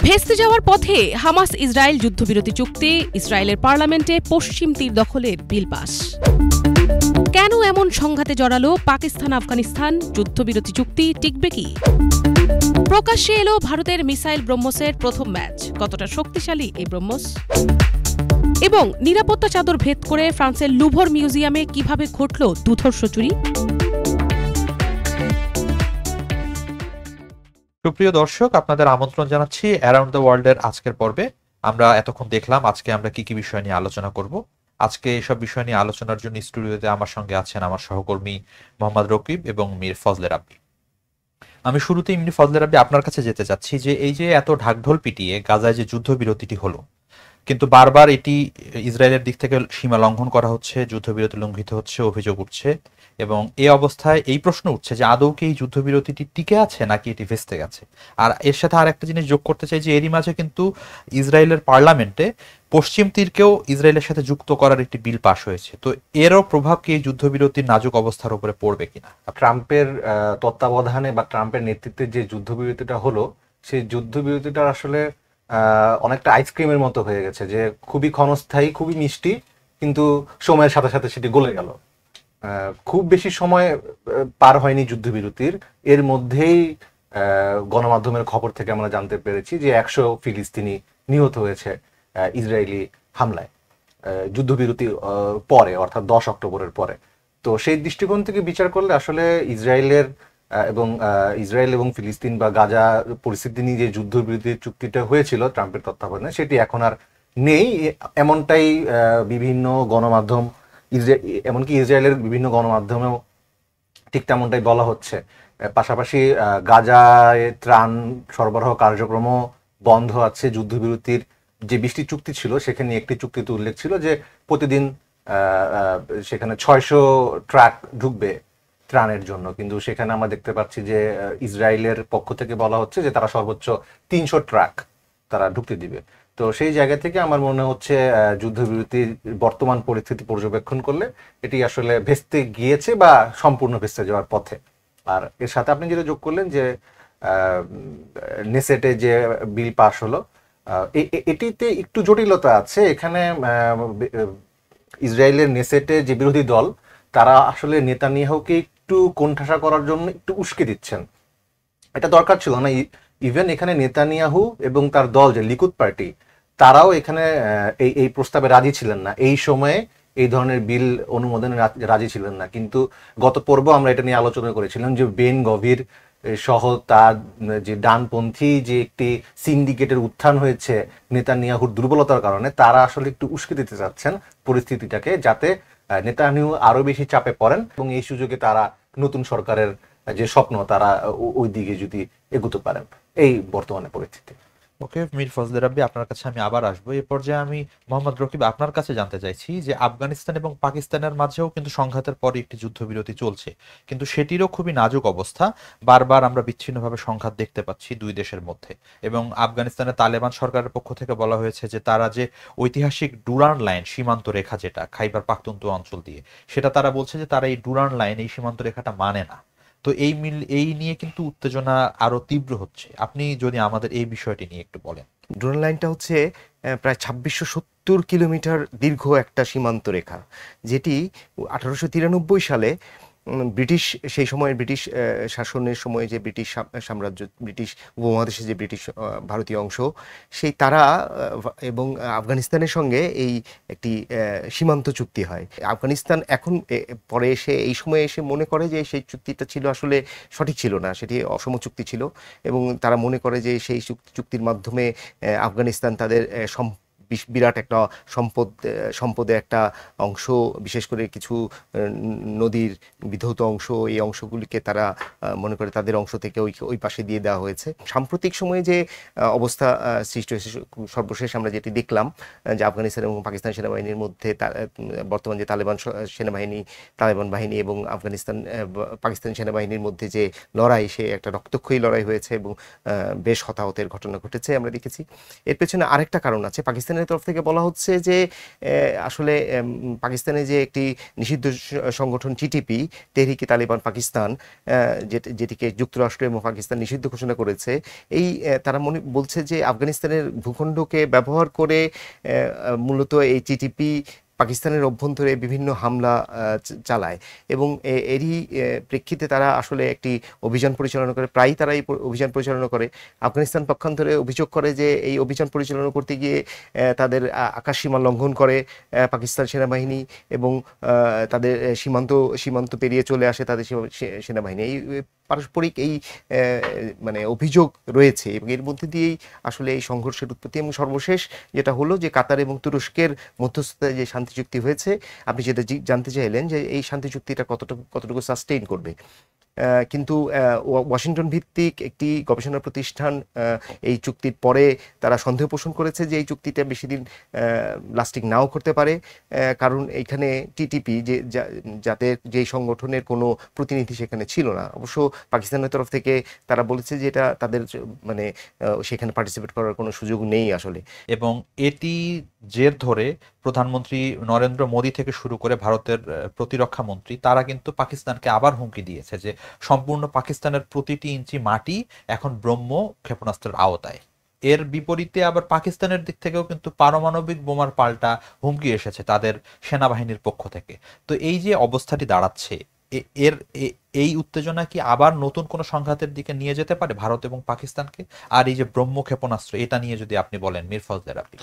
ভেস্তে যাওয়ার পথে হামাস ইসরায়েল যুদ্ধবিরতি চুক্তি, ইসরায়েলের পার্লামেন্টে পশ্চিম তীর দখলের বিল পাস। কেন এমন সংঘাতে জড়ালো পাকিস্তান আফগানিস্তান? যুদ্ধবিরতি চুক্তি টিকবে কি? প্রকাশ্যে এলো ভারতের মিসাইল ব্রহ্মসের প্রথম ম্যাচ। কতটা শক্তিশালী এই ব্রহ্মস? এবং নিরাপত্তা চাদর ভেদ করে ফ্রান্সের লুভর মিউজিয়ামে কিভাবে ঘটল দুধর্ষ চুরি? সুপ্রিয় দর্শক, আপনাদের আমন্ত্রণ জানাচ্ছি অ্যারাউন্ড দ্য ওয়ার্ল্ডের আজকের পর্বে। আমরা এতক্ষণ দেখলাম আজকে আমরা কি কি বিষয় নিয়ে আলোচনা করব। আজকে এসব বিষয় নিয়ে আলোচনার জন্য স্টুডিওতে আমার সঙ্গে আছেন আমার সহকর্মী মোহাম্মদ রকিব এবং মীর ফজলে রাব্বি। আমি শুরুতেই মীর ফজলে রাব্বি আপনার কাছে যেতে চাচ্ছি যে এই যে এত ঢাকঢোল পিটিয়ে গাজায় যে যুদ্ধবিরতিটি হলো, কিন্তু বারবার এটি ইসরায়েলের দিক থেকে সীমা লঙ্ঘন করা হচ্ছে, যুদ্ধবিরতি লঙ্ঘিত হচ্ছে, অভিযোগ উঠছে এবং এই অবস্থায় এই প্রশ্ন উঠছে যে আদৌ কি এই যুদ্ধবিরতিটি টিকে আছে নাকি এটি ভেস্তে গেছে। আর এর সাথে আর একটা জিনিস যোগ করতে চাই যে এরই মাঝে কিন্তু ইসরায়েলের পার্লামেন্টে পশ্চিম তীরকেও ইসরায়েলের সাথে যুক্ত করার একটি বিল পাশ হয়েছে। তো এরও প্রভাব কি এই যুদ্ধবিরতির নাজুক অবস্থার উপরে পড়বে কিনা? ট্রাম্পের তত্ত্বাবধানে বা ট্রাম্পের নেতৃত্বে যে যুদ্ধবিরতিটা হলো, সেই যুদ্ধবিরতিটা আসলে অনেকটা আইসক্রিমের মতো হয়ে গেছে, যে খুবই ক্ষণস্থায়ী, খুবই মিষ্টি, কিন্তু সময়ের সাথে সাথে সেটি গলে গেল। খুব বেশি সময় পার হয়নি যুদ্ধবিরতির, এর মধ্যেই গণমাধ্যমের খবর থেকে আমরা জানতে পেরেছি যে 100 ফিলিস্তিনি নিহত হয়েছে ইসরায়েলি হামলায় যুদ্ধবিরতির পরে, অর্থাৎ 10 অক্টোবরের পরে। তো সেই দৃষ্টিকোণ থেকে বিচার করলে আসলে ইসরায়েল এবং ফিলিস্তিন বা গাজা পরিস্থিতি নিয়ে যে যুদ্ধবিরতির চুক্তিটা হয়েছিল ট্রাম্পের তত্ত্বাবধানে, সেটি এখন আর নেই। এমনটাই বিভিন্ন গণমাধ্যম, এমনকি ইসরায়েলের বিভিন্ন গণমাধ্যমেও ঠিক তেমনটাই বলা হচ্ছে। পাশাপাশি গাজায় ত্রাণ সরবরাহ কার্যক্রমও বন্ধ আছে। যুদ্ধবিরতির যে 20টি চুক্তি ছিল, সেখানে একটি চুক্তিতে উল্লেখ ছিল যে প্রতিদিন সেখানে 600 ট্রাক ঢুকবে ত্রাণের জন্য, কিন্তু সেখানে আমরা দেখতে পাচ্ছি যে ইসরায়েলের পক্ষ থেকে বলা হচ্ছে যে তারা সর্বোচ্চ 300 ট্রাক তারা ঢুকতে দিবে। তো সেই জায়গা থেকে আমার মনে হচ্ছে যুদ্ধবিরতির বর্তমান পরিস্থিতি পর্যবেক্ষণ করলে এটি আসলে ভেস্তে গিয়েছে বা সম্পূর্ণ ভেস্তে যাওয়ার পথে। আর এর সাথে আপনি যেটা যোগ করলেন যে নেসেটে যে বিল পাস হলো, এটিতে একটু জটিলতা আছে। এখানে ইসরায়েলের নেসেটে যে বিরোধী দল, তারা আসলে নেতানিয়াহুকে একটু কোণঠাসা করার জন্য একটু উস্কে দিচ্ছেন। এটা দরকার ছিল না। ইভেন এখানে নেতানিয়াহু এবং তার দল যে লিকুদ পার্টি, তারাও এখানে এই প্রস্তাবে রাজি ছিলেন না। এই সময়ে এই ধরনের বিল অনুমোদনে রাজি ছিলেন না। কিন্তু গত পর্ব আমরা এটা নিয়ে আলোচনা করেছিলাম যে বেন গভির সহ তার যে ডানপন্থী যে একটি সিন্ডিকেটের উত্থান হয়েছে নেতানিয়াহুর দুর্বলতার কারণে, তারা আসলে একটু উস্কে দিতে চাচ্ছেন পরিস্থিতিটাকে, যাতে নেতানিয়াহু আরো বেশি চাপে পড়েন এবং এই সুযোগে তারা নতুন সরকারের যে স্বপ্ন, তারা ওই দিকে যদি এগুতে পারেন। এই বর্তমানে পরিস্থিতি। ওকে মীর ফজলে রাব্বি, আপনার কাছে আমি আবার আসবো। এই পর্যায়ে আমি মোহাম্মদ রকিব আপনার কাছে জানতে চাইছি যে আফগানিস্তান এবং পাকিস্তানের মাঝেও কিন্তু সংঘাতের পরে একটি যুদ্ধবিরতি চলছে, কিন্তু সেটিরও খুবই নাজুক অবস্থা। বারবার আমরা বিচ্ছিন্নভাবে সংঘাত দেখতে পাচ্ছি দুই দেশের মধ্যে। এবং আফগানিস্তানের তালেবান সরকারের পক্ষ থেকে বলা হয়েছে যে তারা যে ঐতিহাসিক ডুরান্ড লাইন, সীমান্ত রেখা যেটা খাইবার পাখতুনখোয়া অঞ্চল দিয়ে, সেটা তারা বলছে যে তারা এই ডুরান্ড লাইন, এই সীমান্ত রেখাটা মানে না। তো এই নিয়ে কিন্তু উত্তেজনা আরো তীব্র হচ্ছে। আপনি যদি আমাদের এই বিষয়টি নিয়ে একটু বলেন। ডুরান্ড লাইনটা হচ্ছে প্রায় 2670 কিলোমিটার দীর্ঘ একটা সীমান্ত রেখা, যেটি 1893 সালে ব্রিটিশ, সেই সময়ের ব্রিটিশ শাসনের সময় যে ব্রিটিশ সাম্রাজ্য, ব্রিটিশ উপমহাদেশে যে ব্রিটিশ ভারতীয় অংশ, সেই তারা এবং আফগানিস্তানের সঙ্গে এই একটি সীমান্ত চুক্তি হয়। আফগানিস্তান এখন পরে এসে, এই সময়ে এসে মনে করে যে সেই চুক্তিটা ছিল আসলে সঠিক ছিল না, সেটি অসম চুক্তি ছিল এবং তারা মনে করে যে সেই চুক্তির মাধ্যমে আফগানিস্তান তাদের বিরাট একটা সম্পদের একটা অংশ, বিশেষ করে কিছু নদীর বিধৌত অংশ, এই অংশগুলিকে তারা মনে করে তাদের অংশ থেকে ওই পাশে দিয়ে দেওয়া হয়েছে। সাম্প্রতিক সময়ে যে অবস্থা সৃষ্টি হয়েছে, সর্বশেষ আমরা যেটি দেখলাম যে আফগানিস্তান এবং পাকিস্তান সেনাবাহিনীর মধ্যে বর্তমান যে তালেবান বাহিনী এবং পাকিস্তান সেনাবাহিনীর মধ্যে যে লড়াই, সে একটা রক্তক্ষয়ী লড়াই হয়েছে এবং বেশ হতাহতের ঘটনা ঘটেছে আমরা দেখেছি। এর পেছনে আরেকটা কারণ আছে। পাকিস্তান পাকিস্তানের তরফ থেকে বলা হচ্ছে যে আসলে পাকিস্তানে যে একটি নিষিদ্ধ সংগঠন টিটিপি, তেহরিকে তালিবান পাকিস্তান, যেটিকে যুক্তরাষ্ট্র এবং পাকিস্তান নিষিদ্ধ ঘোষণা করেছে, এই তারা বলছে যে আফগানিস্তানের ভূখণ্ডকে ব্যবহার করে মূলত এই টিটিপি পাকিস্তানের অভ্যন্তরে বিভিন্ন হামলা চালায় এবং এরই প্রেক্ষিতে তারা আসলে একটি অভিযান পরিচালনা করে, প্রায়ই তারা এই অভিযান পরিচালনা করে। আফগানিস্তান পক্ষান্তরে অভিযোগ করে যে এই অভিযান পরিচালনা করতে গিয়ে তাদের আকাশসীমা লঙ্ঘন করে পাকিস্তান সেনাবাহিনী এবং তাদের সীমান্ত পেরিয়ে চলে আসে তাদের সেনাবাহিনী। এই পারস্পরিক এই মানে অভিযোগ রয়েছে এবং এর মধ্যে দিয়েই আসলে এই সংঘর্ষের উৎপত্তি। এবং সর্বশেষ যেটা হলো যে কাতার এবং তুরস্কের মধ্যস্থতায় যে শান্তি চুক্তি হয়েছে, আপনি যেটা জানতে চাইলেন যে এই শান্তি চুক্তিটা কতটুকু সাস্টেইন করবে, কিন্তু ওয়াশিংটন ভিত্তিক একটি গবেষণা প্রতিষ্ঠান এই চুক্তির পরে তারা সন্দেহ পোষণ করেছে যে এই চুক্তিটা বেশি দিন লাস্টিং নাও করতে পারে, কারণ এইখানে টিটিপি যাতে যেই সংগঠনের কোনো প্রতিনিধি সেখানে ছিল না। অবশ্য পাকিস্তানের তরফ থেকে তারা বলেছে যে এটা তাদের মানে সেখানে পার্টিসিপেট করার কোনো সুযোগ নেই আসলে। এবং এটি জের ধরে প্রধানমন্ত্রী নরেন্দ্র মোদী থেকে শুরু করে ভারতের প্রতিরক্ষা মন্ত্রী তারা কিন্তু পাকিস্তানকে আবার হুমকি দিয়েছে যে সম্পূর্ণ পাকিস্তানের প্রতিটি ইঞ্চি মাটি এখন ব্রহ্ম ক্ষেপণাস্ত্রের আওতায়। এর বিপরীতে আবার পাকিস্তানের দিক থেকেও কিন্তু পারমাণবিক বোমার পাল্টা হুমকি এসেছে তাদের সেনাবাহিনীর পক্ষ থেকে। তো এই যে অবস্থাটি দাঁড়াচ্ছে, এই উত্তেজনা কি আবার নতুন কোনো সংঘাতের দিকে নিয়ে যেতে পারে ভারত এবং পাকিস্তানকে? আর এই যে ব্রহ্ম ক্ষেপণাস্ত্র, এটা নিয়ে যদি আপনি বলেন মীর ফজলে রাব্বী।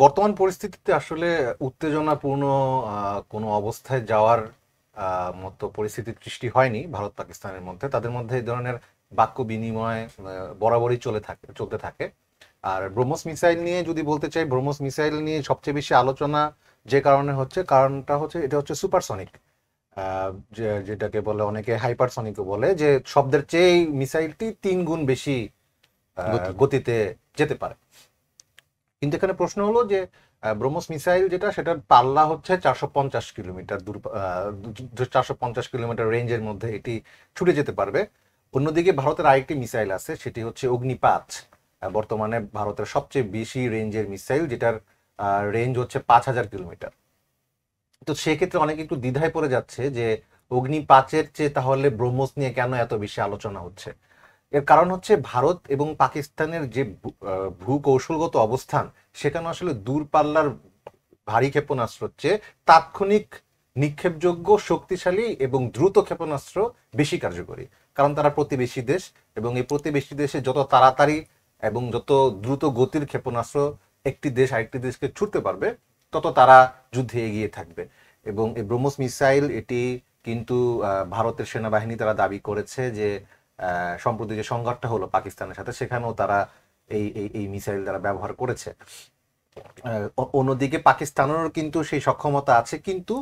বর্তমান পরিস্থিতিতে আসলে উত্তেজনাপূর্ণ কোনো অবস্থায় যাওয়ার মতো পরিস্থিতির সৃষ্টি হয়নি ভারত পাকিস্তানের মধ্যে। তাদের মধ্যে এই ধরনের বাক্য বিনিময় বরাবরই চলতে থাকে। আর ব্রহ্মস মিসাইল নিয়ে যদি বলতে চাই, ব্রহ্মস মিসাইল নিয়ে সবচেয়ে বেশি আলোচনা যে কারণটা হচ্ছে এটা হচ্ছে সুপারসনিক, যেটাকে বলে অনেকে হাইপারসনিকও বলে, যে শব্দের চেয়ে এই মিসাইলটি 3 গুণ বেশি গতিতে যেতে পারে। কিন্তু এখানে প্রশ্ন হলো যে ব্রহ্মস মিসাইল সেটার পাল্লা হচ্ছে 450 কিলোমিটার দূর, 450 কিলোমিটার রেঞ্জের মধ্যে এটি ছুটে যেতে পারবে। অন্যদিকে ভারতের আরেকটি মিসাইল আছে, সেটি হচ্ছে অগ্নি 5, বর্তমানে ভারতের সবচেয়ে বেশি রেঞ্জের মিসাইল, যেটার রেঞ্জ হচ্ছে 5000 কিলোমিটার। তো সেক্ষেত্রে অনেকে একটু দ্বিধায় পড়ে যাচ্ছে যে অগ্নি 5-এর চেয়ে তাহলে ব্রহ্মস নিয়ে কেন এত বেশি আলোচনা হচ্ছে। এর কারণ হচ্ছে ভারত এবং পাকিস্তানের যে ভূকৌশলগত অবস্থান, সেখানে আসলে দূরপাল্লার ভারী ক্ষেপণাস্ত্র হচ্ছে তাৎক্ষণিক নিক্ষেপযোগ্য, শক্তিশালী এবং দ্রুত ক্ষেপণাস্ত্র বেশি কার্যকরী, কারণ তারা প্রতিবেশী দেশ এবং এই প্রতিবেশী দেশে যত তাড়াতাড়ি এবং যত দ্রুত গতির ক্ষেপণাস্ত্র একটি দেশ আরেকটি দেশকে ছুটতে পারবে, তত তারা যুদ্ধে এগিয়ে থাকবে। এবং এই ব্রহ্মস মিসাইল এটি কিন্তু ভারতের সেনাবাহিনী তারা দাবি করেছে যে সম্প্রতি যে সংঘাতটা হলো পাকিস্তানের সাথে, সেখানেও তারা এই মিসাইল তারা ব্যবহার করেছে। অন্যদিকে পাকিস্তানেরও কিন্তু সেই সক্ষমতা আছে, কিন্তু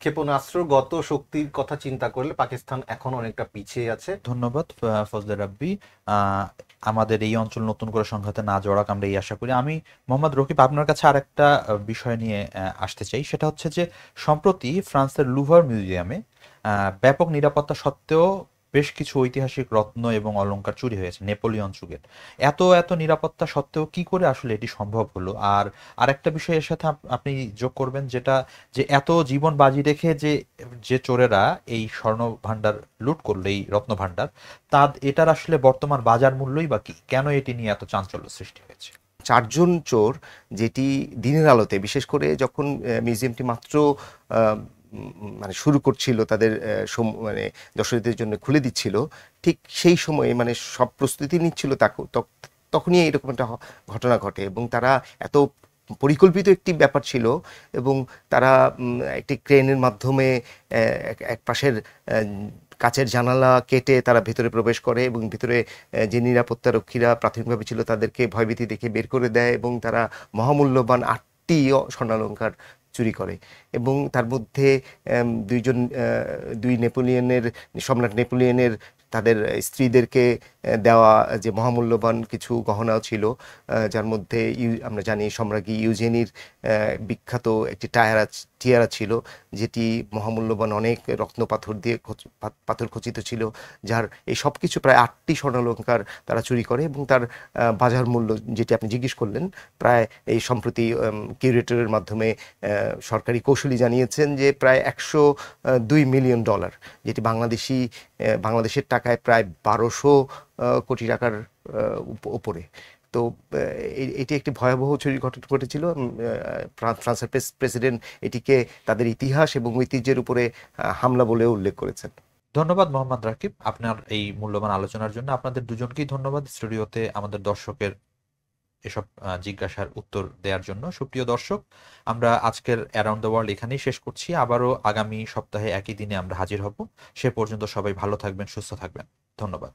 ক্ষেপণাস্ত্রগত শক্তির কথা চিন্তা করলে পাকিস্তান এখন অনেকটা পিছিয়ে আছে। ধন্যবাদ ফজলে রাব্বী। আমাদের এই অঞ্চল নতুন করে সংঘাতে না জড়াক আমরা এই আশা করি। আমি মোহাম্মদ রকিব আপনার কাছে আরেকটা বিষয় নিয়ে আসতে চাই, সেটা হচ্ছে যে সম্প্রতি ফ্রান্সের লুভার মিউজিয়ামে ব্যাপক নিরাপত্তা সত্ত্বেও বেশ কিছু ঐতিহাসিক রত্ন এবং অলংকার চুরি হয়েছে নেপোলিয়ন যুগের। এত নিরাপত্তা সত্ত্বেও কি করে আসলে এটি সম্ভব হলো? আর আরেকটা বিষয় এর সাথে আপনি যোগ করবেন, যেটা যে এত জীবন বাজি রেখে যে চোরেরা এই স্বর্ণ ভান্ডার লুট করলো, এই রত্ন ভান্ডার, এটার আসলে বর্তমান বাজার মূল্যই বা কি? কেন এটি নিয়ে এত চাঞ্চল্য সৃষ্টি হয়েছে? 4 জন চোর, যেটি দিনের আলোতে, বিশেষ করে যখন মিউজিয়ামটি মাত্র মানে শুরু করছিল, তাদের মানে দর্শকদের জন্য খুলে দিচ্ছিল, ঠিক সেই সময়ে মানে সব প্রস্তুতি নিচ্ছিল, তখনই এরকম একটা ঘটনা ঘটে। এবং তারা এত পরিকল্পিত একটি ব্যাপার ছিল এবং তারা একটি ক্রেনের মাধ্যমে এক পাশের কাচের জানালা কেটে তারা ভেতরে প্রবেশ করে এবং ভিতরে যে নিরাপত্তা রক্ষীরা প্রাথমিকভাবে ছিল তাদেরকে ভয়ভীতি দেখে বের করে দেয় এবং তারা মহামূল্যবান 8টি স্বর্ণালঙ্কার চুরি করে। এবং তার মধ্যে দুই সম্রাট নেপোলিয়নের তাদের স্ত্রীদেরকে দেওয়া যে মহামূল্যবান কিছু গহনাও ছিল, যার মধ্যে আমরা জানি সম্রাজ্ঞী ইউজেনির বিখ্যাত একটি টিয়ারা ছিল, যেটি মহামূল্যবান অনেক রত্ন পাথর দিয়ে পাথর খচিত ছিল, যার এই সব কিছু প্রায় 8টি স্বর্ণালঙ্কার তারা চুরি করে, এবং তার বাজার মূল্য, যেটি আপনি জিজ্ঞেস করলেন, প্রায় এই সম্প্রতি কিউরেটরের মাধ্যমে সরকারি কৌশলী জানিয়েছেন যে প্রায় $102 মিলিয়ন, যেটি বাংলাদেশের টাকায় প্রায় 1200 কোটি টাকার উপরে। তো এটি একটি ভয়াবহ চুরি ঘটনা ঘটেছিল। ফ্রান্সের প্রেসিডেন্ট এটিকে তাদের ইতিহাস এবং ঐতিহ্যের উপরে হামলা বলে উল্লেখ করেছেন। ধন্যবাদ মোহাম্মদ রাকিব, আপনার এই মূল্যবান আলোচনার জন্য। আপনাদের দুজনকেই ধন্যবাদ স্টুডিওতে আমাদের দর্শকের এসব জিজ্ঞাসার উত্তর দেওয়ার জন্য। সুপ্রিয় দর্শক, আমরা আজকের অ্যারাউন্ড দ্য ওয়ার্ল্ড এখানেই শেষ করছি। আবারও আগামী সপ্তাহে একই দিনে আমরা হাজির হব। সে পর্যন্ত সবাই ভালো থাকবেন, সুস্থ থাকবেন। ধন্যবাদ।